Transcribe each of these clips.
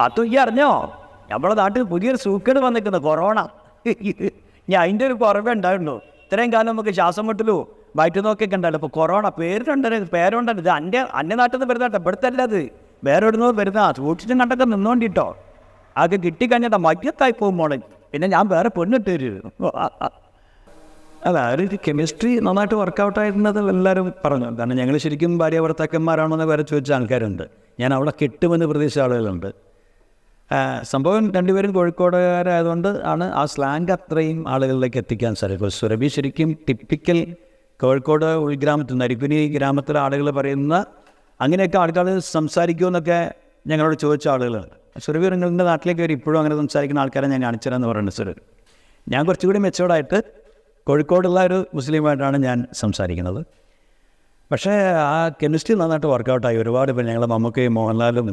അതും ഈ അറിഞ്ഞോ, നമ്മുടെ നാട്ടിൽ പുതിയൊരു സൂക്കേട് വന്നിരിക്കുന്നു, കൊറോണ. ഞാൻ അതിൻ്റെ ഒരു കുറവേ ഉണ്ടായിരുന്നു. ഇത്രയും കാലം നമുക്ക് ശ്വാസം മുട്ടലോ വയറ്റുന്നൊക്കെ ഉണ്ടല്ലോ. ഇപ്പോൾ കൊറോണ പേരുണ്ടല്ലോ. ഇത് അന്യനാട്ടിൽ നിന്ന് വരുന്നതാട്ടോ, ഇവിടുത്തെ അല്ല. അത് വേറെ എവിടുന്നോ വരുന്ന സൂക്ഷിച്ചും കണ്ടൊക്കെ നിന്നോണ്ടിട്ടോ. അത് കിട്ടിക്കഴിഞ്ഞാൽ മയ്യത്തായി പോകുമ്പോൾ പിന്നെ ഞാൻ വേറെ പെണ്ണിട്ട് തരും. അല്ല, ഒരു കെമിസ്ട്രി നന്നായിട്ട് വർക്കൗട്ടായിരുന്നത് എല്ലാവരും പറഞ്ഞു. കാരണം ഞങ്ങൾ ശരിക്കും ഭാര്യ ഭർത്താക്കന്മാരാണെന്ന് വരെ ചോദിച്ച ആൾക്കാരുണ്ട്. ഞാൻ അവിടെ കിട്ടുമെന്ന് പ്രതീക്ഷിച്ച ആളുകളുണ്ട്. സംഭവം രണ്ടുപേരും കോഴിക്കോടുകാരായതുകൊണ്ട് ആണ് ആ സ്ലാങ് അത്രയും ആളുകളിലേക്ക് എത്തിക്കാൻ സാധിക്കും. സുരഭി ശരിക്കും ടിപ്പിക്കൽ കോഴിക്കോട് ഉൾഗ്രാമത്തിൽ നരിക്കുനി ഗ്രാമത്തിലെ ആളുകൾ പറയുന്ന അങ്ങനെയൊക്കെ ആൾക്കാർ സംസാരിക്കുമെന്നൊക്കെ ഞങ്ങളോട് ചോദിച്ച ആളുകളുണ്ട്. സുരഭി നിങ്ങളുടെ നാട്ടിലേക്ക് വരും, ഇപ്പോഴും അങ്ങനെ സംസാരിക്കുന്ന ആൾക്കാരെ ഞാൻ കാണിച്ചുതരാമെന്ന് പറയുന്നത് സുരഭി. ഞാൻ കുറച്ചുകൂടി മെച്ചോർഡായിട്ട് കോഴിക്കോടുള്ള ഒരു മുസ്ലിമായിട്ടാണ് ഞാൻ സംസാരിക്കുന്നത്. പക്ഷേ ആ കെമിസ്ട്രി നന്നായിട്ട് വർക്കൗട്ടായി. ഒരുപാട് ഇപ്പം ഞങ്ങൾ മമ്മൂക്കയും മോഹൻലാലും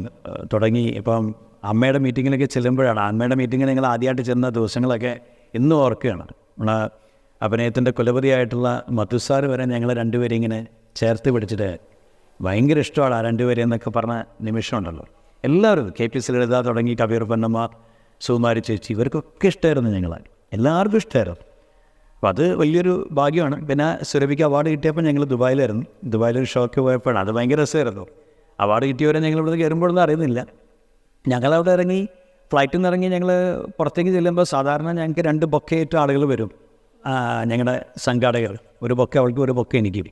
തുടങ്ങി. ഇപ്പം അമ്മയുടെ മീറ്റിങ്ങിലൊക്കെ ചെല്ലുമ്പോഴാണ്, അമ്മയുടെ മീറ്റിങ്ങിൽ ഞങ്ങൾ ആദ്യമായിട്ട് ചെന്ന ദിവസങ്ങളൊക്കെ ഇന്നും ഓർക്കുകയാണ്. നമ്മളെ അഭിനയത്തിൻ്റെ കുലപതിയായിട്ടുള്ള മധുസാർ വരെ ഞങ്ങൾ രണ്ടുപേരും ഇങ്ങനെ ചേർത്ത് പിടിച്ചിട്ട് ഭയങ്കര ഇഷ്ടമാണ് ആ രണ്ടുപേരും എന്നൊക്കെ പറഞ്ഞ നിമിഷമുണ്ടല്ലോ. എല്ലാവരും KPC ലളിത തുടങ്ങി കബീർ പൊന്നമ്മ, സുകുമാരി ചേച്ചി, ഇവർക്കൊക്കെ ഇഷ്ടമായിരുന്നു ഞങ്ങളെ, എല്ലാവർക്കും ഇഷ്ടമായിരുന്നു. അപ്പോൾ അത് വലിയൊരു ഭാഗ്യമാണ്. പിന്നെ സുരഭിക്ക് അവാർഡ് കിട്ടിയപ്പോൾ ഞങ്ങൾ ദുബായിലായിരുന്നു. ദുബായിലൊരു ഷോക്ക് പോയപ്പോഴാണ്. അത് ഭയങ്കര രസമായിരുന്നു. അവാർഡ് കിട്ടിയവരെ ഞങ്ങളിവിടെ കയറുമ്പോഴൊന്നും അറിയുന്നില്ല. ഞങ്ങളവിടെ ഇറങ്ങി, ഫ്ലൈറ്റിൽ നിന്ന് ഇറങ്ങി ഞങ്ങൾ പുറത്തേക്ക് ചെല്ലുമ്പോൾ സാധാരണ ഞങ്ങൾക്ക് 2 ബൊക്കെയായിട്ട് ആളുകൾ വരും. ഞങ്ങളുടെ സംഘാടകർ, ഒരു ബൊക്കെ അവൾക്ക്, ഒരു ബൊക്കെ എനിക്ക്.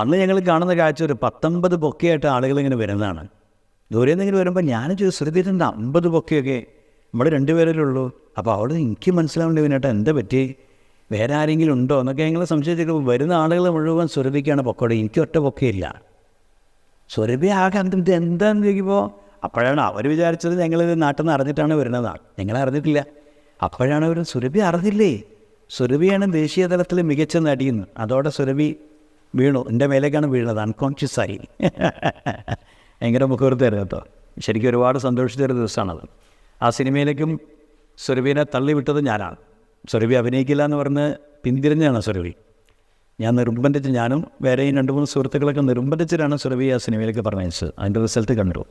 അന്ന് ഞങ്ങൾ കാണുന്ന കാഴ്ച ഒരു 19 ബൊക്കെയായിട്ട് ആളുകൾ ഇങ്ങനെ വരുന്നതാണ്. ദൂരെ നിന്നിങ്ങനെ വരുമ്പോൾ ഞാൻ സുരഭിയിട്ടുണ്ട് 50 ബൊക്കെയൊക്കെ, നമ്മൾ 2 പേരല്ലേ ഉള്ളൂ. അപ്പോൾ അവിടെ എനിക്ക് മനസ്സിലാവേണ്ടി പിന്നേട്ടാ എന്താ പറ്റി, വേറെ ആരെങ്കിലും ഉണ്ടോ എന്നൊക്കെ ഞങ്ങൾ സംശയിച്ചിട്ട് വരുന്ന ആളുകൾ മുഴുവൻ സുരഭിക്കാണ് പൊക്കോടെ, എനിക്ക് ഒറ്റ പൊക്കയില്ല. സുരഭി ആകെ ഇത് എന്താണെന്ന് ചോദിക്കുമ്പോൾ അപ്പോഴാണ് അവർ വിചാരിച്ചത് ഞങ്ങൾ നാട്ടിൽ നിന്ന് അറിഞ്ഞിട്ടാണ് വരുന്നതാണ്. ഞങ്ങളറിഞ്ഞിട്ടില്ല. അപ്പോഴാണ് അവർ സുരഭി അറിഞ്ഞില്ലേ, സുരഭിയാണ് ദേശീയ തലത്തിൽ മികച്ച നടിയെന്ന്. അതോടെ സുരഭി വീണു, എൻ്റെ മേലേക്കാണ് വീണത്, അൺകോൺഷ്യസായി. ഭയങ്കര മുഹൂർത്തമായിരുന്നു കേട്ടോ. ശരിക്കും ഒരുപാട് സന്തോഷിച്ചൊരു ദിവസമാണത്. ആ സിനിമയിലേക്കും സുരഭിനെ തള്ളിവിട്ടത് ഞാനാണ്. സുരഭി അഭിനയിക്കില്ല എന്ന് പറഞ്ഞ് പിന്തിരിഞ്ഞാണ് സുരഭി. ഞാൻ നിർബന്ധിച്ച്, ഞാനും വേറെയും 2-3 സുഹൃത്തുക്കളൊക്കെ നിർബന്ധിച്ചിട്ടാണ് സുരഭി ആ സിനിമയിലേക്ക് പറഞ്ഞയച്ചത്. അതിൻ്റെ റിസൾട്ട് കണ്ടു.